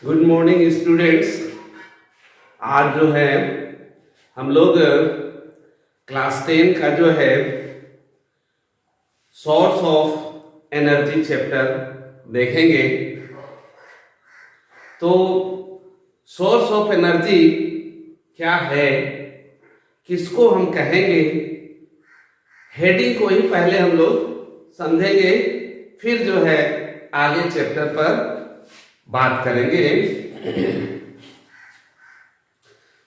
Good morning students. आज जो है हम लोग क्लास 10 का जो है सोर्स ऑफ एनर्जी चैप्टर देखेंगे। तो सोर्स ऑफ एनर्जी क्या है, किसको हम कहेंगे, हेडिंग को ही पहले हम लोग समझेंगे, फिर जो है आगे चैप्टर पर बात करेंगे।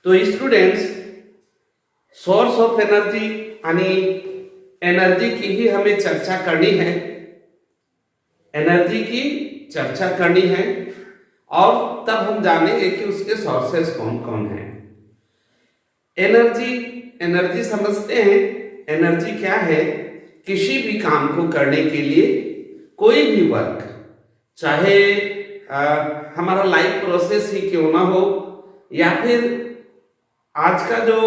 तो स्टूडेंट्स, सोर्स ऑफ एनर्जी यानी एनर्जी की ही हमें चर्चा करनी है, एनर्जी की चर्चा करनी है और तब हम जानेंगे कि उसके सोर्सेस कौन कौन हैं। एनर्जी समझते हैं। एनर्जी क्या है? किसी भी काम को करने के लिए, कोई भी वर्क, चाहे हमारा लाइफ प्रोसेस ही क्यों ना हो, या फिर आज का जो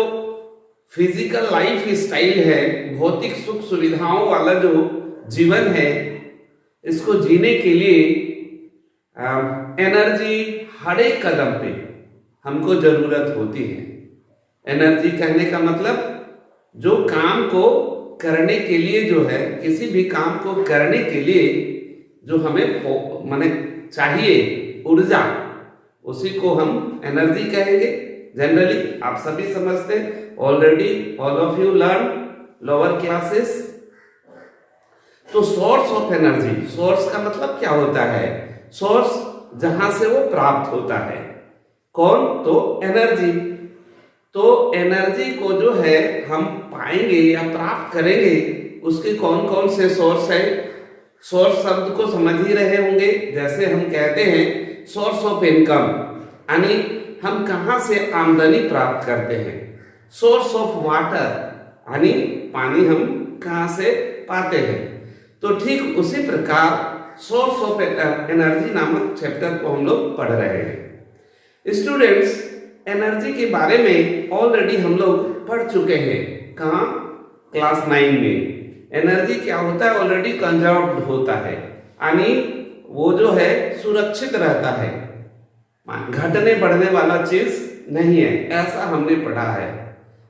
फिजिकल लाइफ स्टाइल है, भौतिक सुख सुविधाओं वाला जो जीवन है, इसको जीने के लिए एनर्जी हर एक कदम पे हमको जरूरत होती है। एनर्जी कहने का मतलब जो काम को करने के लिए जो है, किसी भी काम को करने के लिए जो हमें माने चाहिए ऊर्जा, उसी को हम एनर्जी कहेंगे। जनरली आप सभी समझते हैं, already all of you learn lower classes. तो सोर्स ऑफ एनर्जी, सोर्स का मतलब क्या होता है? सोर्स जहां से वो प्राप्त होता है। कौन? तो एनर्जी। तो एनर्जी को जो है हम पाएंगे या प्राप्त करेंगे, उसके कौन कौन से सोर्स है? सोर्स शब्द को समझ ही रहे होंगे। जैसे हम कहते हैं सोर्स ऑफ इनकम, यानी हम कहां से आमदनी प्राप्त करते हैं। सोर्स ऑफ वाटर, यानी पानी हम कहां से पाते हैं। तो ठीक उसी प्रकार सोर्स ऑफ एनर्जी नामक चैप्टर को हम लोग पढ़ रहे हैं। स्टूडेंट्स, एनर्जी के बारे में ऑलरेडी हम लोग पढ़ चुके हैं। कहाँ? क्लास 9 में। एनर्जी क्या होता है? ऑलरेडी कंजर्व्ड होता है, यानी वो जो है सुरक्षित रहता है, घटने बढ़ने वाला चीज नहीं है, ऐसा हमने पढ़ा है।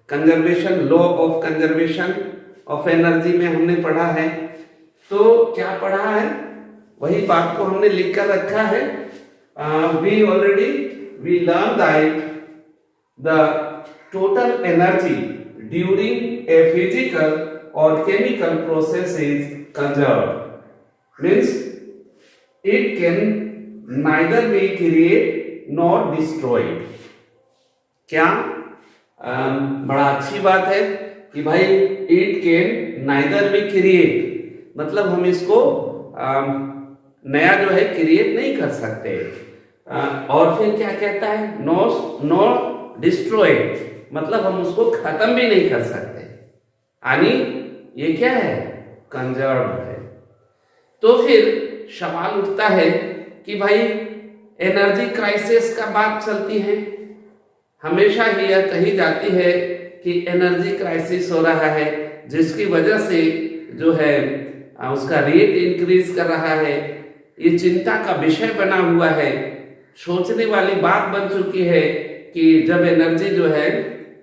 Conservation, law of conservation of energy में हमने पढ़ा है। तो क्या पढ़ा है? वही बात को हमने लिख कर रखा है। We learn that the total energy during a physical or chemical process is conserved, means it can neither be created nor destroyed। क्या बड़ा अच्छी बात है कि भाई it can neither be create, मतलब हम इसको नया जो है क्रिएट नहीं कर सकते। और फिर क्या कहता है? नो डिस्ट्रॉयड, मतलब हम उसको खत्म भी नहीं कर सकते, यानी ये क्या है? कंजर्व है। तो फिर सवाल उठता है कि भाई एनर्जी क्राइसिस का बात चलती है, हमेशा ही यह कही जाती है कि एनर्जी क्राइसिस हो रहा है, जिसकी वजह से जो है उसका रेट इंक्रीज कर रहा है। ये चिंता का विषय बना हुआ है, सोचने वाली बात बन चुकी है कि जब एनर्जी जो है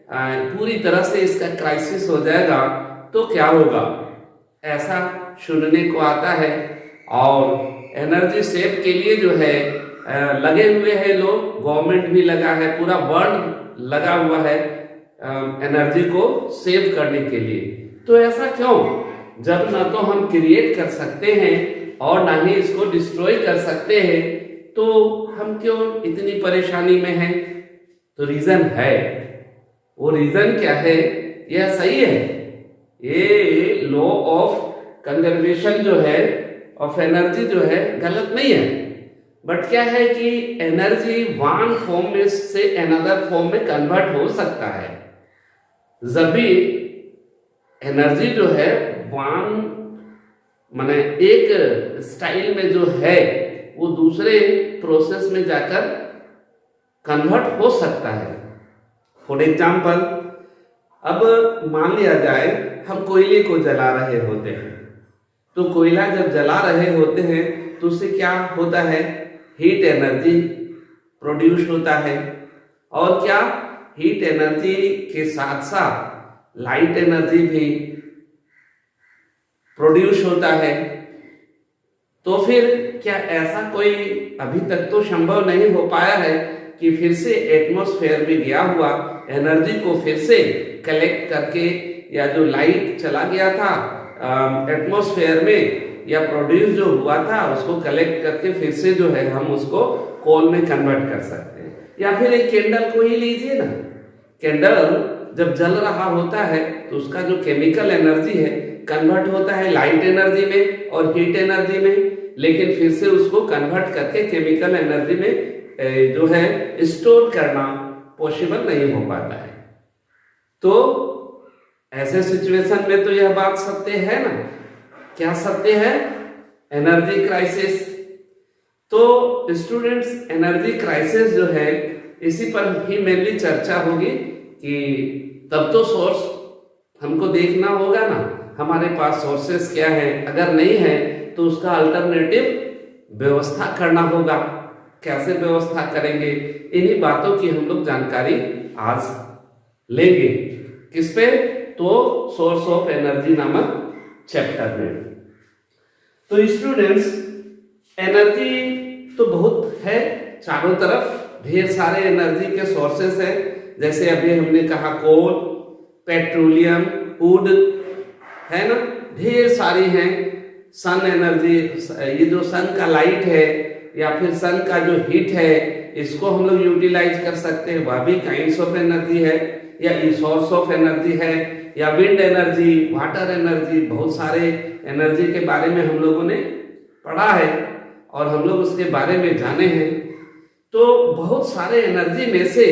पूरी तरह से इसका क्राइसिस हो जाएगा तो क्या होगा, ऐसा सुनने को आता है। और एनर्जी सेव के लिए जो है लगे हुए हैं लोग, गवर्नमेंट भी लगा है, पूरा वर्ल्ड लगा हुआ है एनर्जी को सेव करने के लिए। तो ऐसा क्यों, जब ना तो हम क्रिएट कर सकते हैं और ना ही इसको डिस्ट्रॉय कर सकते हैं, तो हम क्यों इतनी परेशानी में हैं? तो रीजन है। वो रीजन क्या है? यह सही है, ये लॉ ऑफ कंजर्वेशन जो है ऑफ एनर्जी जो है गलत नहीं है, बट क्या है कि एनर्जी वन फॉर्म में से अनदर फॉर्म में कन्वर्ट हो सकता है। जब भी एनर्जी जो है वन माने एक स्टाइल में जो है वो दूसरे प्रोसेस में जाकर कन्वर्ट हो सकता है। फॉर एग्जाम्पल, अब मान लिया जाए हम कोयले को जला रहे होते हैं, तो कोयला जब जला रहे होते हैं तो उससे क्या होता है? हीट एनर्जी प्रोड्यूस होता है। और क्या, हीट एनर्जी के साथ साथ लाइट एनर्जी भी प्रोड्यूस होता है। तो फिर क्या ऐसा कोई अभी तक तो संभव नहीं हो पाया है कि फिर से एटमॉस्फेयर में गया हुआ एनर्जी को फिर से कलेक्ट करके, या जो लाइट चला गया था एटमॉस्फेयर में या प्रोड्यूस जो हुआ था उसको कलेक्ट करके फिर से जो है हम उसको कोल में कन्वर्ट कर सकते हैं। या फिर एक कैंडल को ही लीजिए ना, कैंडल जब जल रहा होता है तो उसका जो केमिकल एनर्जी है कन्वर्ट होता है लाइट एनर्जी में और हीट एनर्जी में, लेकिन फिर से उसको कन्वर्ट करके केमिकल एनर्जी में जो है स्टोर करना पॉसिबल नहीं हो पाता है। तो ऐसे सिचुएशन में तो यह बात सत्य है ना। क्या सत्य है? Energy crisis. तो स्टूडेंट्स, एनर्जी क्राइसिस जो है इसी पर ही मेनली चर्चा होगी कि तब तो सोर्स हमको देखना होगा ना, हमारे पास सोर्सेस क्या है, अगर नहीं है तो उसका अल्टरनेटिव व्यवस्था करना होगा। कैसे व्यवस्था करेंगे, इन्हीं बातों की हम लोग जानकारी आज लेंगे। किस पे? तो सोर्स ऑफ एनर्जी नामक चैप्टर में। तो स्टूडेंट्स, एनर्जी तो बहुत है, चारों तरफ ढेर सारे एनर्जी के सोर्सेस हैं। जैसे अभी हमने कहा कोल, पेट्रोलियम, वुड, है ना, ढेर सारी हैं। सन एनर्जी, ये जो सन का लाइट है या फिर सन का जो हीट है इसको हम लोग यूटिलाइज कर सकते हैं, वह भी काइंड्स ऑफ एनर्जी है या सोर्स ऑफ एनर्जी है। या विंड एनर्जी, वाटर एनर्जी, बहुत सारे एनर्जी के बारे में हम लोगों ने पढ़ा है और हम लोग उसके बारे में जाने हैं। तो बहुत सारे एनर्जी में से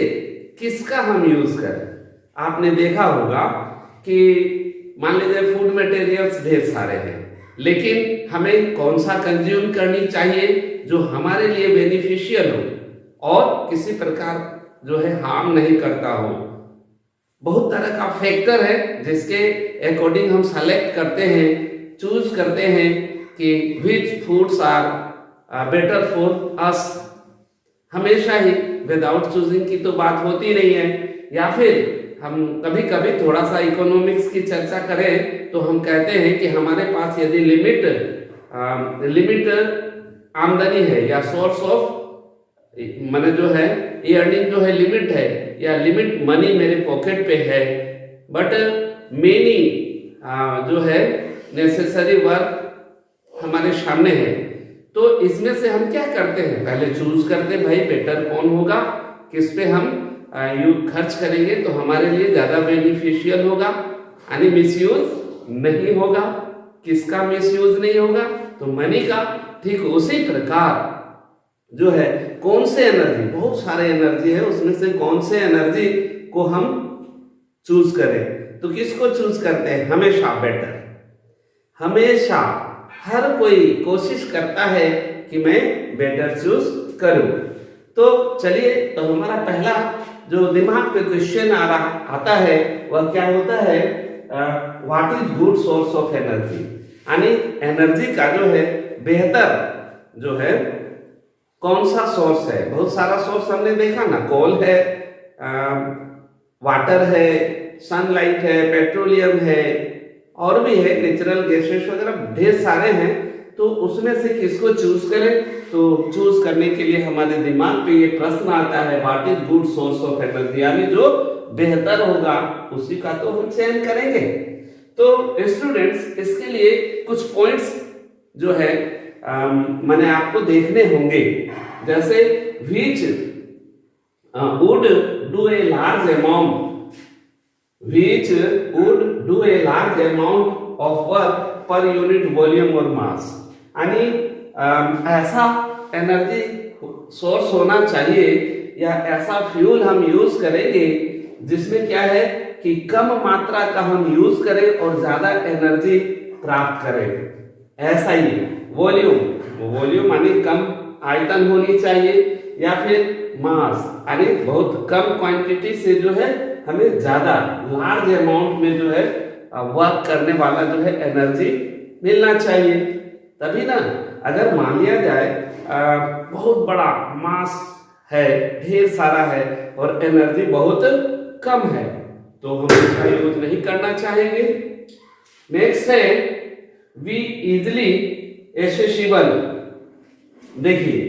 किसका हम यूज करें? आपने देखा होगा कि मान लीजिए फूड मटेरियल्स ढेर सारे हैं, लेकिन हमें कौन सा कंज्यूम करनी चाहिए जो हमारे लिए बेनिफिशियल हो और किसी प्रकार जो है हार्म नहीं करता हो। बहुत तरह का फैक्टर है जिसके अकॉर्डिंग हम सेलेक्ट करते हैं, चूज करते हैं कि which foods are better for us. हमेशा ही विदाउट चूजिंग की तो बात होती नहीं है। या फिर हम कभी कभी थोड़ा सा इकोनॉमिक्स की चर्चा करें तो हम कहते हैं कि हमारे पास यदि लिमिट आमदनी है या सोर्स ऑफ मैंने जो है ये अर्निंग जो है लिमिट है या लिमिट मनी मेरे पॉकेट पे है, बट मेनी जो है नेसेसरी वर्क हमारे सामने है, तो इसमें से हम क्या करते हैं? पहले चूज करते हैं भाई बेटर कौन होगा, किस पे हम खर्च करेंगे तो हमारे लिए ज्यादा बेनिफिशियल होगा, यानी मिसयूज नहीं होगा। किसका मिसयूज नहीं होगा? तो मनी का। ठीक उसी प्रकार जो है कौन से एनर्जी, बहुत सारे एनर्जी है, उसमें से कौन से एनर्जी को हम चूज करें? तो किसको चूज करते हैं? हमेशा बेटर। हमेशा हर कोई कोशिश करता है कि मैं बेटर चूज करूं। तो चलिए, तो हमारा पहला जो दिमाग पे क्वेश्चन आता है वह क्या होता है? What is good source of energy, यानी एनर्जी का जो है बेहतर जो है कौन सा सोर्स है? बहुत सारा सोर्स हमने देखा ना, कोल है, वाटर है, सनलाइट है, पेट्रोलियम है, और भी है नेचुरल गैसेस वगैरह ढेर सारे हैं। तो उसमें से किसको चूज करें? तो चूज करने के लिए हमारे दिमाग पे ये प्रश्न आता है, what is good source of energy, यानी जो बेहतर होगा उसी का तो हम चयन करेंगे। तो स्टूडेंट्स, इसके लिए कुछ पॉइंट्स जो है मैंने आपको देखने होंगे। जैसे which would do a large amount, which would do a large amount of work per unit volume or mass, यानी ऐसा एनर्जी सोर्स होना चाहिए या ऐसा फ्यूल हम यूज करेंगे जिसमें क्या है कि कम मात्रा का हम यूज करें और ज्यादा एनर्जी प्राप्त करें। ऐसा ही वॉल्यूम यानी कम आयतन होनी चाहिए, या फिर मास यानी बहुत कम क्वांटिटी से जो है हमें ज्यादा लार्ज अमाउंट में जो है वर्क करने वाला जो है एनर्जी मिलना चाहिए। तभी ना, अगर मान लिया जाए बहुत बड़ा मास है, ढेर सारा है और एनर्जी बहुत कम है, तो हम इसका यूज नहीं करना चाहेंगे। नेक्स्ट है वी इजिली एसेसिबल। देखिए,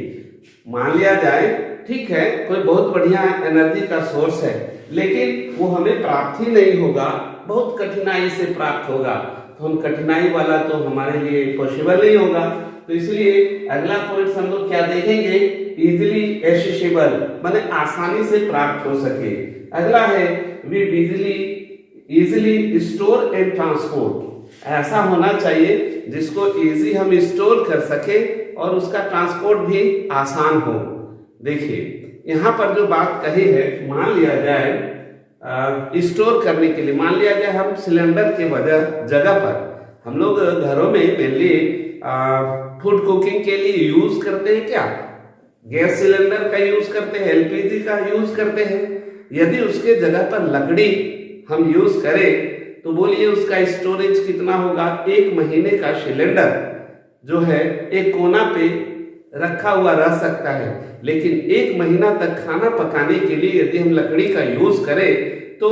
मान लिया जाए ठीक है कोई बहुत बढ़िया एनर्जी का सोर्स है, लेकिन वो हमें प्राप्त ही नहीं होगा, बहुत कठिनाई से प्राप्त होगा, तो हम कठिनाई वाला तो हमारे लिए पॉसिबल नहीं होगा। तो इसलिए अगला पॉइंट हम लोग क्या देखेंगे, इजिली एसेसिबल माने आसानी से प्राप्त हो सके। अगला है we easily store and transport. ऐसा होना चाहिए जिसको इजी हम स्टोर कर सके और उसका ट्रांसपोर्ट भी आसान हो। देखिए यहाँ पर जो बात कही है, मान लिया जाए स्टोर करने के लिए, मान लिया जाए हम सिलेंडर के जगह पर हम लोग घरों में मेनली फूड कुकिंग के लिए यूज करते हैं, क्या गैस सिलेंडर का यूज करते हैं, एलपीजी का यूज करते हैं। यदि उसके जगह पर लकड़ी हम यूज करें तो बोलिए उसका स्टोरेज कितना होगा। 1 महीने का सिलेंडर जो है एक कोना पे रखा हुआ रह सकता है, लेकिन 1 महीना तक खाना पकाने के लिए यदि हम लकड़ी का यूज करें तो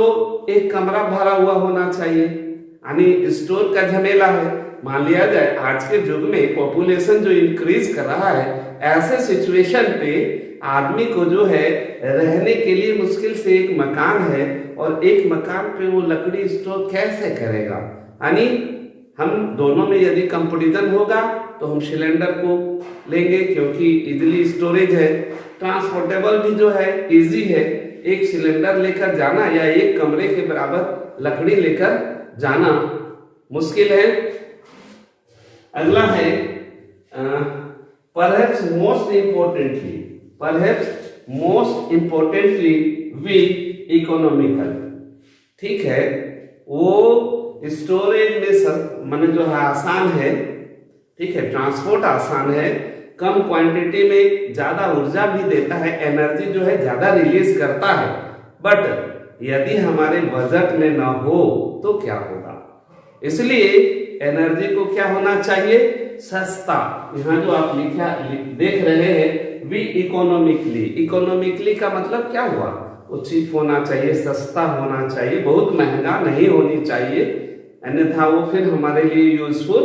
एक कमरा भरा हुआ होना चाहिए, यानी स्टोर का झमेला है। मान लिया जाए आज के युग में पॉपुलेशन जो इंक्रीज कर रहा है, ऐसे सिचुएशन पे आदमी को जो है रहने के लिए मुश्किल से एक मकान है और एक मकान पे वो लकड़ी स्टोर कैसे करेगा। यानी हम दोनों में यदि कंपैरिजन होगा तो हम सिलेंडर को लेंगे क्योंकि इजीली स्टोरेज है, ट्रांसपोर्टेबल भी जो है इजी है। एक सिलेंडर लेकर जाना या एक कमरे के बराबर लकड़ी लेकर जाना मुश्किल है। अगला है perhaps most importantly we economical. ठीक है, वो स्टोरेज में माने जो है आसान है, ठीक है, ट्रांसपोर्ट आसान है, कम क्वांटिटी में ज्यादा ऊर्जा भी देता है, एनर्जी जो है ज्यादा रिलीज करता है। बट यदि हमारे बजट में ना हो तो क्या होगा, इसलिए एनर्जी को क्या होना चाहिए, सस्ता। यहाँ जो आप देख रहे हैं वी इकोनॉमिकली का मतलब क्या हुआ, वो चीप होना चाहिए, सस्ता होना चाहिए, बहुत महंगा नहीं होनी चाहिए, अन्यथा वो फिर हमारे लिए यूजफुल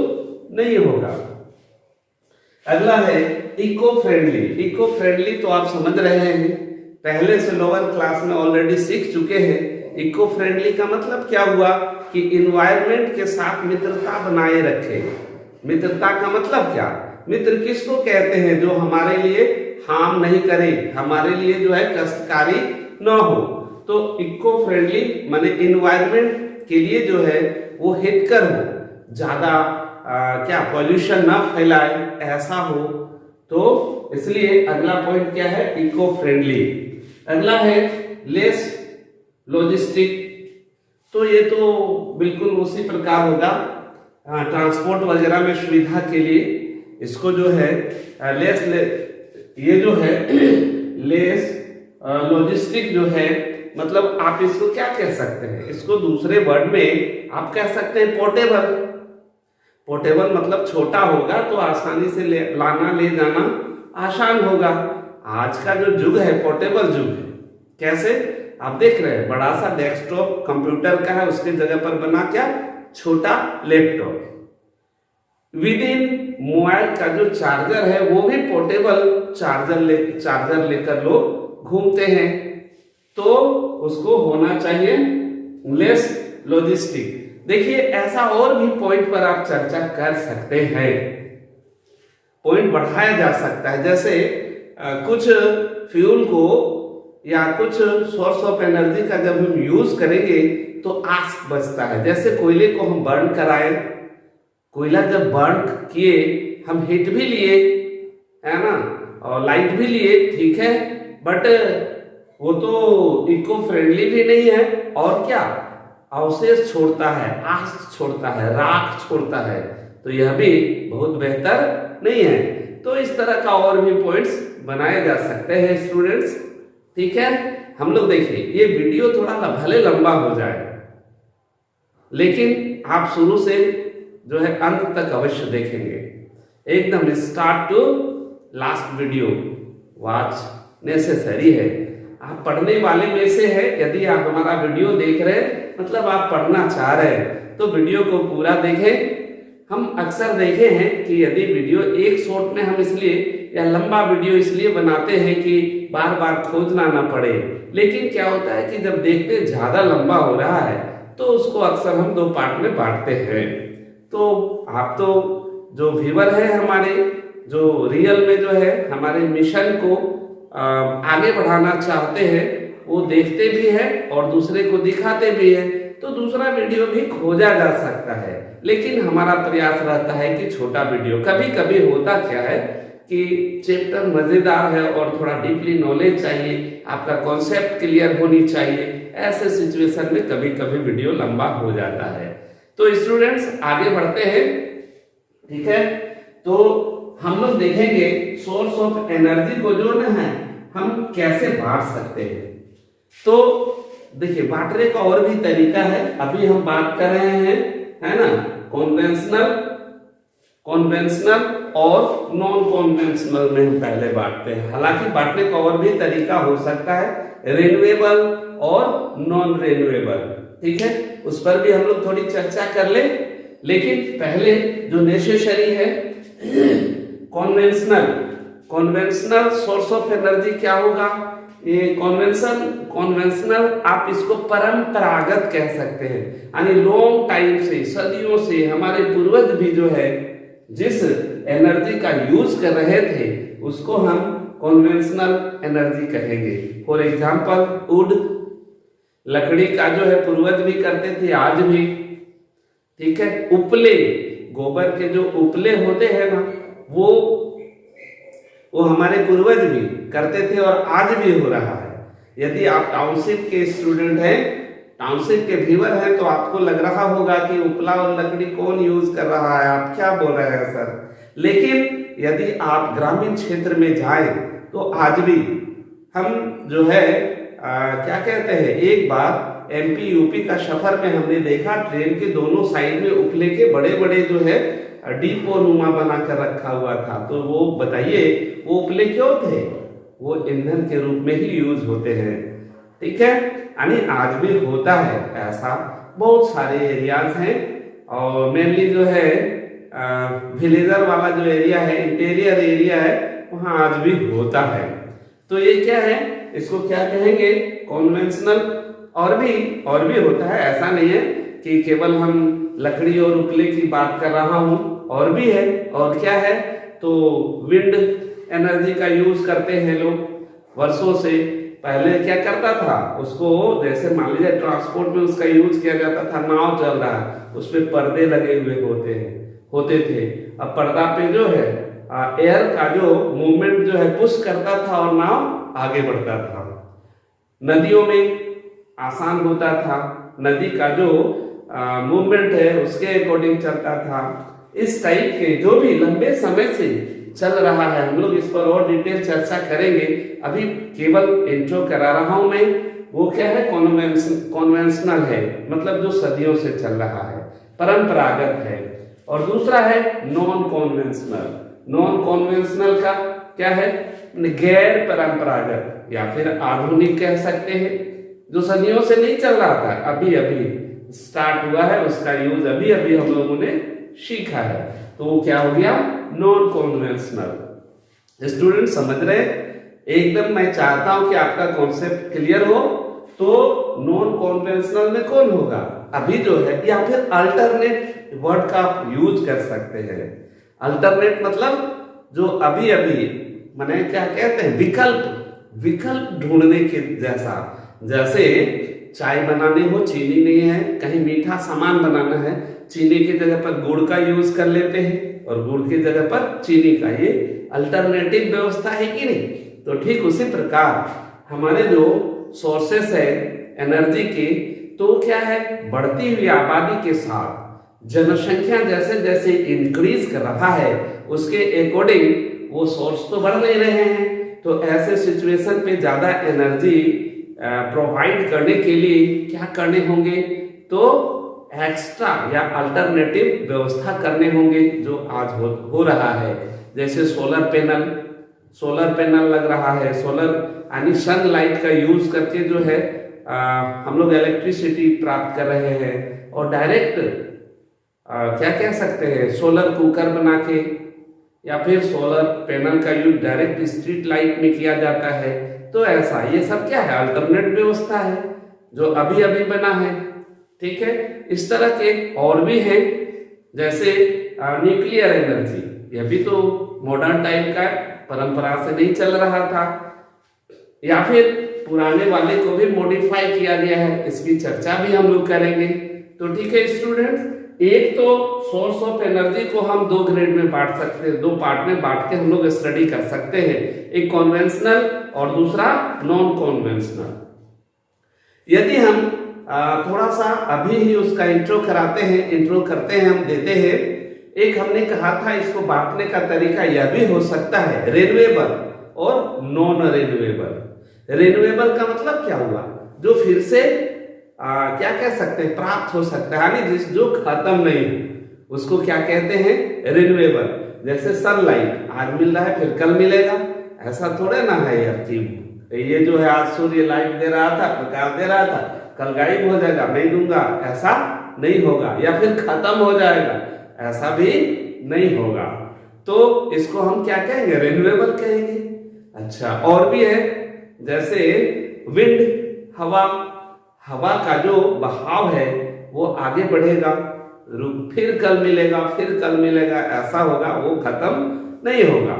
नहीं होगा। अगला है इको फ्रेंडली तो आप समझ रहे हैं, पहले से लोअर क्लास में ऑलरेडी सीख चुके हैं। इको फ्रेंडली का मतलब क्या हुआ कि इन्वायरमेंट के साथ मित्रता बनाए रखे। मित्रता का मतलब क्या, मित्र किसको कहते हैं, जो हमारे लिए हार्म नहीं करे, हमारे लिए जो है कष्टकारी न हो। तो इको फ्रेंडली माने इन्वायरमेंट के लिए जो है वो हितकर हो, ज्यादा क्या पॉल्यूशन ना फैलाए, ऐसा हो। तो इसलिए अगला पॉइंट क्या है, इको फ्रेंडली। अगला है लेस लॉजिस्टिक, तो ये तो बिल्कुल उसी प्रकार होगा, ट्रांसपोर्ट वगैरह में सुविधा के लिए इसको जो है ये जो है लेस लॉजिस्टिक जो है, मतलब आप इसको क्या कह सकते हैं, इसको दूसरे वर्ड में आप कह सकते हैं पोर्टेबल मतलब छोटा होगा तो आसानी से लाना ले जाना आसान होगा। आज का जो युग है पोर्टेबल युग है। कैसे, आप देख रहे हैं बड़ा सा डेस्कटॉप कंप्यूटर का है, उसके जगह पर बना क्या, छोटा लैपटॉप। विद इन मोबाइल का जो चार्जर है वो भी पोर्टेबल चार्जर लेकर लोग घूमते हैं, तो उसको होना चाहिए लेस लॉजिस्टिक। देखिए ऐसा और भी पॉइंट पर आप चर्चा कर सकते हैं, पॉइंट बढ़ाया जा सकता है। जैसे कुछ फ्यूल को या कुछ सोर्स ऑफ एनर्जी का जब हम यूज करेंगे तो आस्क बचता है। जैसे कोयले को हम बर्न कराए, कोयला जब बर्न किए हम हीट भी लिए, है ना, और लाइट भी लिए, ठीक है, बट वो तो इको फ्रेंडली भी नहीं है, और क्या अवशेष छोड़ता है, आस्क छोड़ता है, राख छोड़ता है, तो यह भी बहुत बेहतर नहीं है। तो इस तरह का और भी पॉइंट्स बनाए जा सकते हैं स्टूडेंट्स, ठीक है। हम लोग देखिए ये वीडियो थोड़ा भले लंबा हो जाए, लेकिन आप शुरू से जो है अंत तक अवश्य देखेंगे, एकदम start to last video watch necessary है। आप पढ़ने वाले में से है, यदि आप हमारा वीडियो देख रहे हैं मतलब आप पढ़ना चाह रहे हैं तो वीडियो को पूरा देखें। हम अक्सर देखे हैं कि यदि वीडियो एक शॉट में हम इसलिए या लंबा वीडियो इसलिए बनाते हैं कि बार बार खोजना ना पड़े, लेकिन क्या होता है कि जब देखते ज्यादा लंबा हो रहा है तो उसको अक्सर हम 2 पार्ट में बांटते हैं। तो आप तो जो व्यूअर है हमारे, जो रियल में जो है हमारे मिशन को आगे बढ़ाना चाहते हैं, वो देखते भी है और दूसरे को दिखाते भी है, तो दूसरा वीडियो भी खोजा जा सकता है। लेकिन हमारा प्रयास रहता है कि छोटा वीडियो, कभी कभी होता क्या है कि चैप्टर मजेदार है और थोड़ा डीपली नॉलेज चाहिए, आपका कॉन्सेप्ट क्लियर होनी चाहिए, ऐसे सिचुएशन में कभी कभी वीडियो लंबा हो जाता है। तो स्टूडेंट्स आगे बढ़ते हैं, ठीक है। तो हम लोग देखेंगे सोर्स ऑफ एनर्जी को जो है हम कैसे बांट सकते हैं। तो देखिए बांटने का और भी तरीका है, अभी हम बात कर रहे हैं है ना कॉन्वेंशनल और नॉन कॉन्वेंशनल में हम पहले बांटते हैं। हालांकि बांटने का और भी तरीका हो सकता है, रिन्यूएबल और नॉन रिन्यूएबल, ठीक है, उस पर भी हम लोग थोड़ी चर्चा कर ले। लेकिन पहले जो नेसेसरी है कॉन्वेंशनल सोर्स ऑफ एनर्जी क्या होगा, ये कॉन्वेंशनल आप इसको परंपरागत कह सकते हैं, यानी लॉन्ग टाइम से, सदियों से हमारे पूर्वज भी जो है जिस एनर्जी का यूज कर रहे थे उसको हम कॉन्वेंशनल एनर्जी कहेंगे। फॉर एग्जांपल वुड, लकड़ी का जो है पूर्वज भी करते थे, आज भी, ठीक है। उपले, गोबर के जो उपले होते हैं ना वो हमारे पूर्वज भी करते थे और आज भी हो रहा है। यदि आप टाउनशिप के स्टूडेंट हैं, टाउनशिप के व्यूअर हैं, तो आपको लग रहा होगा कि उपला और लकड़ी कौन यूज कर रहा है, आप क्या बोल रहे हैं सर। लेकिन यदि आप ग्रामीण क्षेत्र में जाएं तो आज भी हम जो है क्या कहते हैं, एक बार एमपी यूपी का सफर में हमने देखा ट्रेन के दोनों साइड में उपले के बड़े बड़े जो है डिपो नुमा बना कर रखा हुआ था। तो वो बताइए वो उपले क्यों थे, वो ईंधन के रूप में ही यूज होते हैं, ठीक है। यानी आज भी होता है ऐसा, बहुत सारे एरियाज हैं और मेनली जो है विलेजर वाला जो एरिया है, इंटीरियर एरिया है, वहां आज भी होता है। तो ये क्या है, इसको क्या कहेंगे, कॉन्वेंशनल। और भी होता है, ऐसा नहीं है कि केवल हम लकड़ी और उपले की बात कर रहा हूं, और भी है। और क्या है, तो विंड एनर्जी का यूज करते हैं लोग वर्षों से। पहले क्या करता था, उसको जैसे मान लीजिए ट्रांसपोर्ट में उसका यूज किया जाता था, नाव चल रहा है, उसपे पर्दे लगे हुए होते थे। अब पर्दा पे जो है एयर का जो मूवमेंट जो है पुश करता था और नाव आगे बढ़ता था। नदियों में आसान होता था, नदी का जो मूवमेंट है उसके अकॉर्डिंग चलता था। इस टाइप के जो भी लंबे समय से चल रहा है, हम लोग इस पर और डिटेल चर्चा करेंगे, अभी केवल इंट्रो करा रहा हूं मैं। वो क्या है, कॉन्वेंशनल है, मतलब जो सदियों से चल रहा है, परंपरागत है। और दूसरा है नॉन कॉन्वेंशनल का क्या है, गैर परंपरागत या फिर आधुनिक कह सकते हैं, जो सदियों से नहीं चल रहा था, अभी अभी स्टार्ट हुआ है, उसका यूज अभी अभी हम लोगों ने सीखा है, तो वो क्या हो गया, नॉन कॉन्वेंशनल। स्टूडेंट समझ रहे, एकदम मैं चाहता हूं कि आपका कॉन्सेप्ट क्लियर हो। तो नॉन कॉन्वेंशनल में कौन होगा, अभी जो है, या फिर अल्टरनेट वर्ड का आप यूज कर सकते हैं। अल्टरनेट मतलब जो अभी अभी माने क्या कहते हैं, विकल्प ढूंढने के जैसा। जैसे चाय बनाने हो, चीनी नहीं है, कहीं मीठा सामान बनाना है, चीनी की जगह पर गुड़ का यूज कर लेते हैं और गुड़ की जगह पर चीनी का, ये अल्टरनेटिव व्यवस्था है कि नहीं। तो ठीक उसी प्रकार हमारे जो सोर्सेस है एनर्जी के, तो क्या है, बढ़ती हुई आबादी के साथ जनसंख्या जैसे जैसे इंक्रीज कर रहा है, उसके अकॉर्डिंग वो सोर्स तो बढ़ नहीं रहे हैं। तो ऐसे सिचुएशन पे ज्यादा एनर्जी प्रोवाइड करने के लिए क्या करने होंगे, तो एक्स्ट्रा या अल्टरनेटिव व्यवस्था करने होंगे, जो आज हो रहा है। जैसे सोलर पैनल, सोलर पैनल लग रहा है, सोलर यानी सनलाइट का यूज करके जो है हम लोग इलेक्ट्रिसिटी प्राप्त कर रहे हैं, और डायरेक्ट क्या कह सकते हैं, सोलर कुकर बना के या फिर सोलर पैनल का यूज डायरेक्ट स्ट्रीट लाइट में किया जाता है। तो ऐसा ये सब क्या है, अल्टरनेट व्यवस्था है जो अभी अभी बना है। ठीक है, इस तरह के और भी हैं, जैसे न्यूक्लियर एनर्जी, यह भी तो मॉडर्न टाइप का परंपरा से नहीं चल रहा था, या फिर पुराने वाले को भी मॉडिफाई किया गया है, इसकी चर्चा भी हम लोग करेंगे। तो ठीक है स्टूडेंट्स, एक तो सोर्स ऑफ एनर्जी को हम दो ग्रेड में बांट सकते हैं, दो पार्ट में बांट के हम लोग स्टडी कर सकते हैं, एक कॉन्वेंशनल और दूसरा नॉन कॉन्वेंशनल। यदि हम थोड़ा सा अभी ही उसका इंट्रो करते हैं, हम देते हैं। एक हमने कहा था इसको बांटने का तरीका यह भी हो सकता है, रिन्यूएबल और नॉन रिन्यूएबल। रिन्यूएबल का मतलब क्या हुआ, जो फिर से क्या कह सकते हैं, प्राप्त हो सकता है, यानी जो खत्म नहीं, उसको क्या कहते हैं, रिन्यूएबल। जैसे सनलाइट आज मिल रहा है फिर कल मिलेगा, ऐसा थोड़े ना है यार कि ये जो है आज सूर्य लाइट दे रहा था, प्रकाश दे रहा था, कल गायब हो जाएगा, नहीं दूंगा, ऐसा नहीं होगा, या फिर खत्म हो जाएगा, ऐसा भी नहीं होगा। तो इसको हम क्या कहेंगे, रिन्यूएबल कहेंगे। अच्छा, और भी है, जैसे विंड, हवा का जो बहाव है वो आगे बढ़ेगा, फिर कल मिलेगा, फिर कल मिलेगा, ऐसा होगा, वो खत्म नहीं होगा।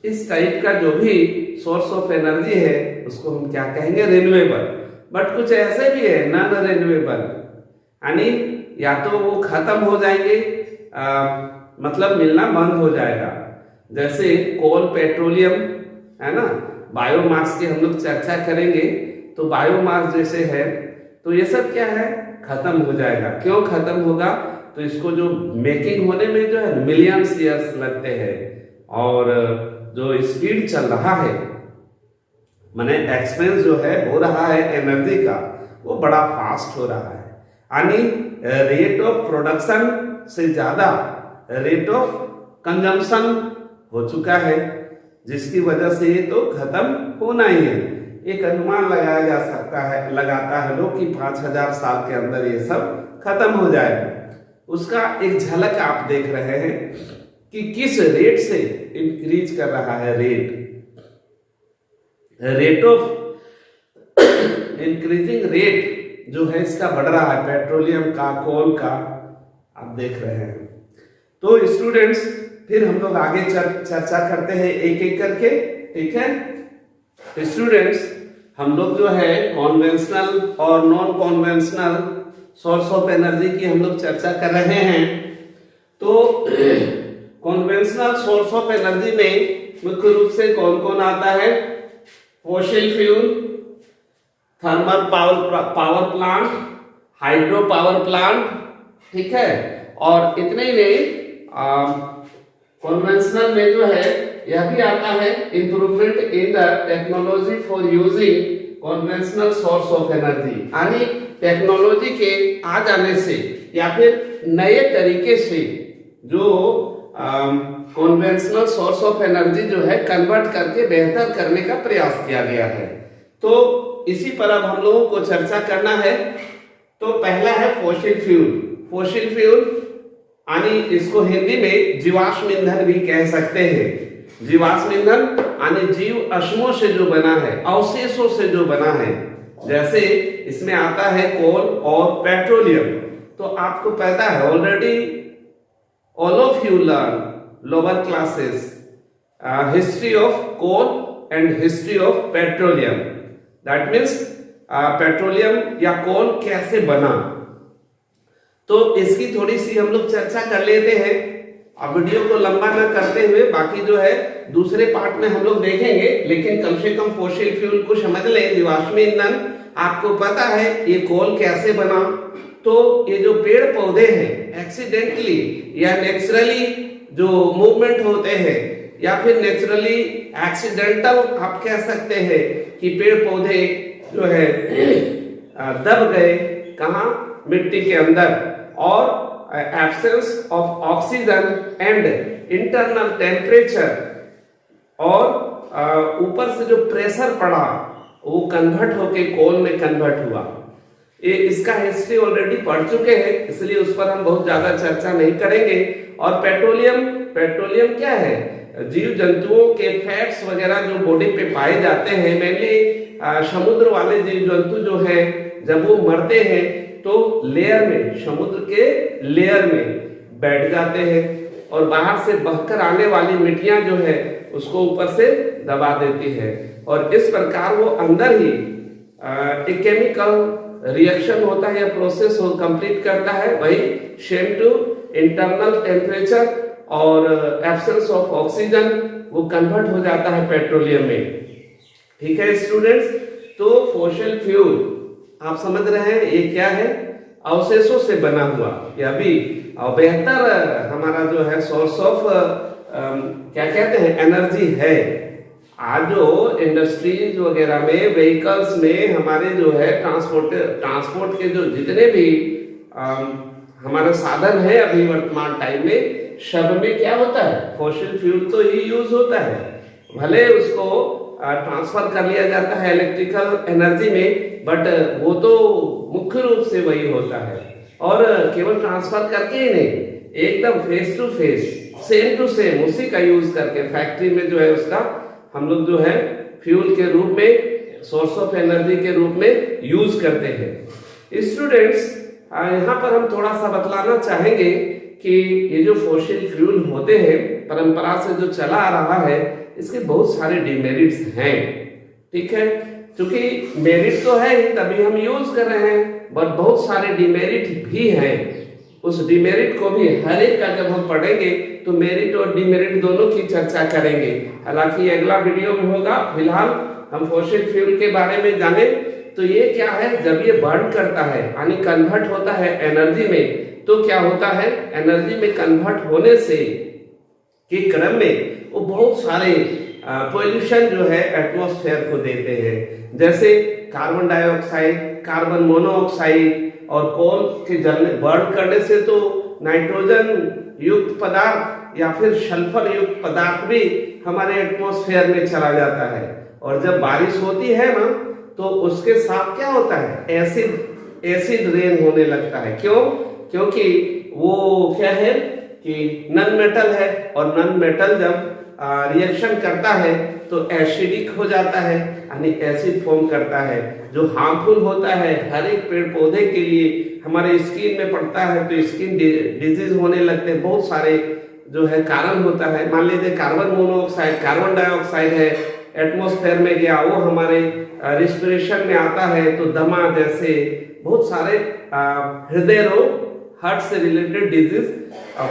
इस टाइप का जो भी सोर्स ऑफ एनर्जी है उसको हम क्या कहेंगे, रिन्यूएबल। बट कुछ ऐसे भी है नॉन रिन्यूएबल, यानी या तो वो खत्म हो जाएंगे, मतलब मिलना बंद हो जाएगा, जैसे कोल, पेट्रोलियम, है ना, बायोमास की हम लोग चर्चा करेंगे। तो बायोमास जैसे है, तो ये सब क्या है, खत्म हो जाएगा। क्यों खत्म होगा, तो इसको जो मेकिंग होने में जो है मिलियंस ईयर्स लगते हैं, और जो स्पीड चल रहा है, माने एक्सपेंस जो है हो रहा है एनर्जी का, वो बड़ा फास्ट हो रहा है, यानी रेट ऑफ प्रोडक्शन से ज्यादा रेट ऑफ कंजम्पशन हो चुका है, जिसकी वजह से ये तो खत्म होना ही है। एक अनुमान लगाया जा सकता है, लगाता है लोग कि 5000 साल के अंदर ये सब खत्म हो जाएगा। उसका एक झलक आप देख रहे हैं कि किस रेट से इंक्रीज कर रहा है, रेट ऑफ इंक्रीजिंग रेट जो है इसका बढ़ रहा है, पेट्रोलियम का, कोल का, आप देख रहे हैं। तो स्टूडेंट्स, फिर हम लोग आगे चर्चा करते हैं एक एक करके। ठीक है स्टूडेंट्स, हम लोग जो है कॉन्वेंशनल और non conventional source of energy की हम लोग चर्चा कर रहे हैं। तो कॉन्वेंशनल सोर्स ऑफ एनर्जी में मुख्य रूप से कौन कौन आता है, fossil fuel, thermal power plant, hydro power plant, ठीक है। और इतने ही नहीं, कॉन्वेंशनल में जो है यह भी आता है, improvement in the technology for using conventional source of energy, यानी टेक्नोलॉजी के आ जाने से या फिर नए तरीके से जो कॉन्वेंशनल सोर्स ऑफ एनर्जी जो है कन्वर्ट करके बेहतर करने का प्रयास किया गया है। तो इसी पर अब हम लोगों को चर्चा करना है। तो पहला है फॉसिल फ्यूल। फॉसिल फ्यूल यानी इसको हिंदी में जीवाश्म ईंधन भी कह सकते हैं। जीवाश्म ईंधन यानी जीव अश्मों से जो बना है, अवशेषों से जो बना है, जैसे इसमें आता है कोल और पेट्रोलियम। तो आपको पता है already, all of you learn lower classes history of coal and history of petroleum. That means petroleum या कोल कैसे बना, तो इसकी थोड़ी सी हम लोग चर्चा कर लेते हैं। अब वीडियो को लंबा ना करते हुए बाकी जो है दूसरे पार्ट में हम लोग देखेंगे, लेकिन कम से कम फॉसिल फ्यूल को समझ लें। जीवाश्म ईंधन आपको पता है ये कोल कैसे बना। तो ये जो पेड़ पौधे हैं एक्सीडेंटली या नेचुरली जो मूवमेंट होते हैं, या फिर नेचुरली एक्सीडेंटल आप कह सकते हैं कि पेड़ पौधे जो है दब गए कहाँ, मिट्टी के अंदर, और absence of oxygen and internal temperature और ऊपर से जो प्रेशर पड़ा वो कन्वर्ट होके कोल में कन्वर्ट हुआ। ये इसका हिस्ट्री ऑलरेडी पढ़ चुके हैं, इसलिए उस पर हम बहुत ज्यादा चर्चा नहीं करेंगे। और पेट्रोलियम क्या है? जीव जंतुओं के फैट्स वगैरह जो बॉडी पे पाए जाते हैं, मेनली समुद्र वाले जीव जंतु जो हैं जब वो मरते हैं तो लेयर में, समुद्र के लेयर में बैठ जाते हैं और बाहर से बहकर आने वाली मिट्टियां जो है उसको ऊपर से दबा देती है और इस प्रकार वो अंदर ही एक केमिकल रिएक्शन होता है या प्रोसेस हो कंप्लीट करता है, वही सेम टू इंटरनल टेम्परेचर और एब्सेंस ऑफ ऑक्सीजन वो कन्वर्ट हो जाता है पेट्रोलियम में। ठीक है स्टूडेंट्स, तो फॉसिल फ्यूल आप समझ रहे हैं ये क्या है? अवशेषों से बना हुआ या भी बेहतर हमारा जो है सोर्स ऑफ क्या कहते हैं एनर्जी है। आज जो इंडस्ट्रीज वगैरह में, व्हीकल्स में हमारे जो है ट्रांसपोर्ट के जो जितने भी हमारे साधन है अभी वर्तमान टाइम में, सब में क्या होता है? फॉसिल फ्यूल तो ही यूज होता है। भले उसको ट्रांसफर कर लिया जाता है इलेक्ट्रिकल एनर्जी में, बट वो तो मुख्य रूप से वही होता है। और केवल ट्रांसफर करके ही नहीं, एकदम face to face, same to same उसी का यूज करके फैक्ट्री में जो है उसका हम लोग जो है फ्यूल के रूप में, सोर्स ऑफ एनर्जी के रूप में यूज करते हैं। स्टूडेंट्स, यहाँ पर हम थोड़ा सा बतलाना चाहेंगे कि ये जो फॉसिल फ्यूल होते हैं परंपरा से जो चला आ रहा है, इसके बहुत सारे डिमेरिट्स हैं। ठीक है, क्योंकि मेरिट तो है ही तभी हम यूज कर रहे हैं, बट बहुत सारे डिमेरिट भी हैं। उस डिमेरिट को भी हर एक का जब हम पढ़ेंगे तो मेरिट और डिमेरिट दोनों की चर्चा करेंगे। हालांकि अगला वीडियो में होगा, फिलहाल हम फॉसिल फ्यूल के बारे में जाने तो ये क्या है? जब ये बर्न करता है यानी कन्वर्ट होता है एनर्जी में, तो क्या होता है? एनर्जी में कन्वर्ट होने से के क्रम में वो बहुत सारे पोल्यूशन जो है एटमॉस्फेयर को देते हैं, जैसे कार्बन डाइऑक्साइड, कार्बन मोनोऑक्साइड और कोल के जलने बर्न करने से तो नाइट्रोजन युक्त पदार्थ या फिर सल्फर युक्त पदार्थ भी हमारे एटमॉस्फेयर में चला जाता है। और जब बारिश होती है ना तो उसके साथ क्या होता है? एसिड रेन होने लगता है। क्यों? क्योंकि वो क्या है कि नॉन मेटल है और नॉन मेटल जब रिएक्शन करता है तो एसिडिक हो जाता है, यानी एसिड फॉर्म करता है जो हार्मफुल होता है हर एक पेड़ पौधे के लिए। हमारे स्किन में पड़ता है तो स्किन डिजीज होने लगते हैं, बहुत सारे जो है कारण होता है। मान लीजिए कार्बन मोनोऑक्साइड, कार्बन डाइऑक्साइड है एटमॉस्फेयर में गया, वो हमारे रिस्पिरेशन में आता है तो दमा जैसे बहुत सारे हृदय रोग, हार्ट से रिलेटेड डिजीज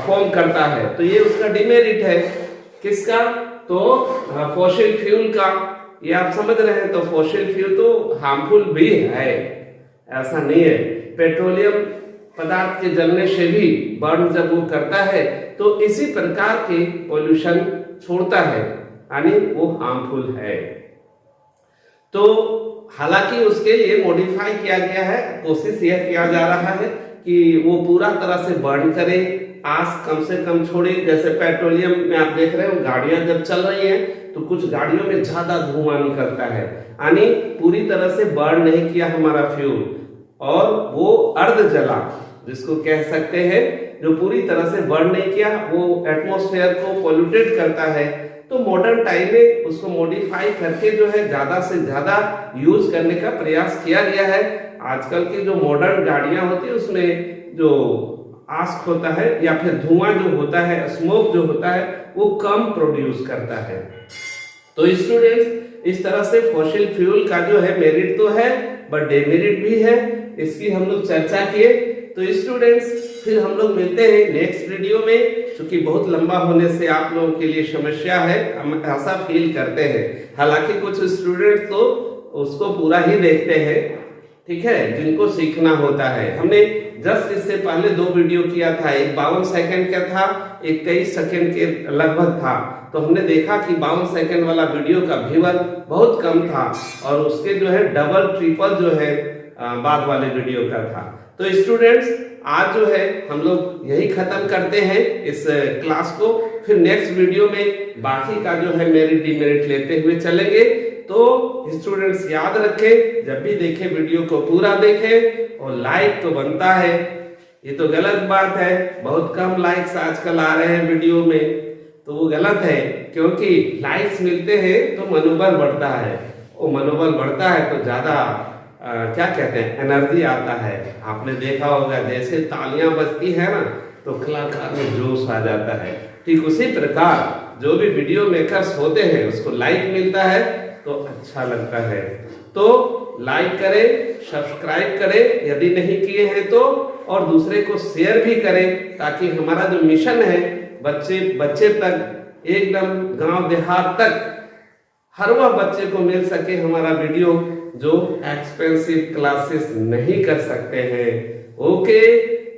फॉर्म करता है। तो ये उसका डिमेरिट है। किसका? तो फॉसिल फ्यूल का। ये आप समझ रहे हैं, तो फॉसिल फ्यूल तो हार्मफुल भी है, ऐसा नहीं है। पेट्रोलियम पदार्थ के जलने से भी बर्न जब वो करता है तो इसी प्रकार के पॉल्यूशन छोड़ता है, यानी वो हार्मफुल है। तो हालांकि उसके लिए मॉडिफाई किया गया है, कोशिश यह किया जा रहा है कि वो पूरा तरह से बर्न करे, आस कम से कम छोड़े। जैसे पेट्रोलियम में आप देख रहे हो गाड़ियां जब चल रही हैं तो कुछ गाड़ियों में ज्यादा धुआं निकलता है, यानी पूरी तरह से बर्न नहीं किया हमारा फ्यूल, और वो अर्ध जला जिसको कह सकते हैं, जो पूरी तरह से बर्न नहीं किया, वो एटमॉस्फेयर को पोल्यूटेड करता है। तो मॉडर्न टाइम में उसको मॉडिफाई करके जो है ज्यादा से ज्यादा यूज करने का प्रयास किया गया है। आजकल की जो मॉडर्न गाड़ियां होती है उसमें जो आस्क होता है या फिर धुआं जो होता है, स्मोक जो होता है, वो कम प्रोड्यूस करता है। तो स्टूडेंट्स, इस तरह से फॉसिल फ्यूल का जो है मेरिट तो है बट डेमेरिट भी है, इसकी हम लोग चर्चा किए। तो स्टूडेंट्स, फिर हम लोग मिलते हैं नेक्स्ट वीडियो में, क्योंकि बहुत लंबा होने से आप लोगों के लिए समस्या है, हम ऐसा फील करते हैं। हालांकि कुछ स्टूडेंट्स तो उसको पूरा ही देखते हैं, ठीक है, जिनको सीखना होता है। हमने जस्ट इससे पहले 2 वीडियो किया था, एक 52 सेकंड का था, एक 23 सेकंड के लगभग था। तो हमने देखा कि 52 सेकंड वाला वीडियो का व्यूअर बहुत कम था और उसके जो है डबल ट्रिपल जो है बाद वाले वीडियो का था। तो स्टूडेंट्स, आज जो है हम लोग यही खत्म करते हैं इस क्लास को। फिर नेक्स्ट वीडियो में बाकी का जो है मेरिट डिमेरिट लेते हुए चलेंगे। तो स्टूडेंट्स याद रखें, जब भी देखें वीडियो को पूरा देखें और लाइक तो बनता है। ये तो गलत बात है, बहुत कम लाइक्स आजकल आ रहे हैं वीडियो में, तो वो गलत है, क्योंकि लाइक्स मिलते हैं तो मनोबल बढ़ता है, और मनोबल बढ़ता है तो ज्यादा क्या कहते हैं एनर्जी आता है। आपने देखा होगा जैसे तालियां बजती है ना तो कलाकार में जोश आ जाता है। ठीक उसी प्रकार जो भी वीडियो मेकर्स होते हैं उसको लाइक मिलता है तो अच्छा लगता है। तो लाइक करें, सब्सक्राइब करें यदि नहीं किए हैं तो, और दूसरे को शेयर भी करें, ताकि हमारा जो मिशन है बच्चे तक, एकदम गांव देहात तक हर वह बच्चे को मिल सके हमारा वीडियो जो एक्सपेंसिव क्लासेस नहीं कर सकते हैं। Okay,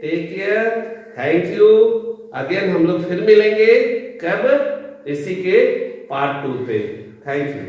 take care, thank you. Again हम लोग फिर मिलेंगे, कब? इसी के पार्ट 2 पे। Thank you.